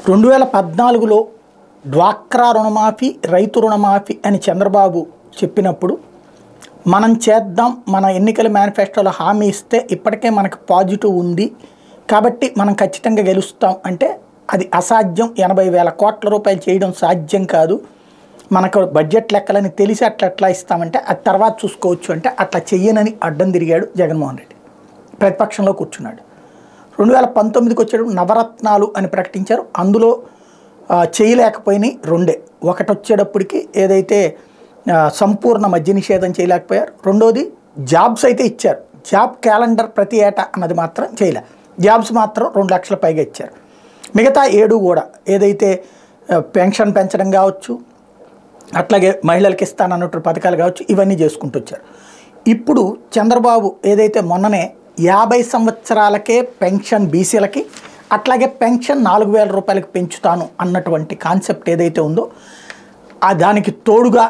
2014లో డ్వాక్రా రుణమాఫీ, రైతు రుణమాఫీ అని చంద్రబాబు చెప్పినప్పుడు మనం చేద్దాం, మన ఎన్నికల మేనిఫెస్టోలో హామీ ఇస్తే ఇప్పటికే మనకు పాజిటివ్ ఉంది కాబట్టి మనం ఖచ్చితంగా గెలుస్తాం అంటే అది అసాధ్యం. 80,000 కోట్ల రూపాయలు చేయడం సాధ్యం కాదు, మనకు బడ్జెట్ లెక్కలని తెలిసి అట్లా ఇస్తామంటే అది తర్వాత చూసుకోవచ్చు అంటే అట్లా చెయ్యనని అడ్డం తిరిగాడు జగన్మోహన్ రెడ్డి. ప్రతిపక్షంలో కూర్చున్నాడు. 2019కి వచ్చేటప్పుడు నవరత్నాలు అని ప్రకటించారు. అందులో చేయలేకపోయినాయి రెండే. ఒకటి వచ్చేటప్పటికి ఏదైతే సంపూర్ణ మద్య నిషేధం చేయలేకపోయారు, రెండోది జాబ్స్ అయితే ఇచ్చారు. జాబ్ క్యాలెండర్ ప్రతి ఏటా అన్నది మాత్రం చేయలే. జాబ్స్ మాత్రం 2 లక్షల పైగా ఇచ్చారు. మిగతా 7 కూడా ఏదైతే పెన్షన్ పెంచడం కావచ్చు, అట్లాగే మహిళలకి ఇస్తానన్నట్టు పథకాలు కావచ్చు, ఇవన్నీ చేసుకుంటూ వచ్చారు. ఇప్పుడు చంద్రబాబు ఏదైతే మొన్ననే 50 సంవత్సరాలకే పెన్షన్ బీసీలకి, అట్లాగే పెన్షన్ 4,000 రూపాయలకి పెంచుతాను అన్నటువంటి కాన్సెప్ట్ ఏదైతే ఉందో దానికి తోడుగా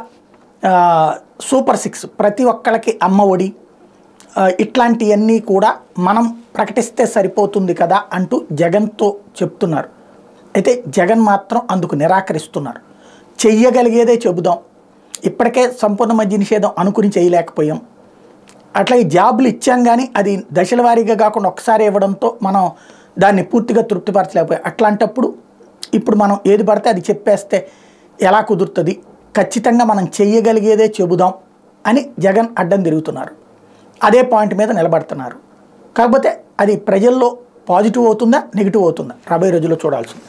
సూపర్ 6 ప్రతి ఒక్కళ్ళకి అమ్మ ఒడి ఇట్లాంటివన్నీ కూడా మనం ప్రకటిస్తే సరిపోతుంది కదా అంటూ జగన్తో చెప్తున్నారు. అయితే జగన్ మాత్రం అందుకు నిరాకరిస్తున్నారు. చెయ్యగలిగేదే చెబుదాం, ఇప్పటికే సంపూర్ణ మద్య నిషేధం అనుకుని చేయలేకపోయాం, అట్లాగే జాబులు ఇచ్చాం కానీ అది దశల వారీగా కాకుండా ఒకసారి ఇవ్వడంతో మనం దాన్ని పూర్తిగా తృప్తిపరచలేకపోయాం. అట్లాంటప్పుడు ఇప్పుడు మనం ఏది పడితే అది చెప్పేస్తే ఎలా కుదురుతుంది, ఖచ్చితంగా మనం చెయ్యగలిగేదే చెబుదాం అని జగన్ అడ్డం తిరుగుతున్నారు. అదే పాయింట్ మీద నిలబడుతున్నారు. కాకపోతే అది ప్రజల్లో పాజిటివ్ అవుతుందా నెగిటివ్ అవుతుందా రాబోయే రోజుల్లో చూడాల్సింది.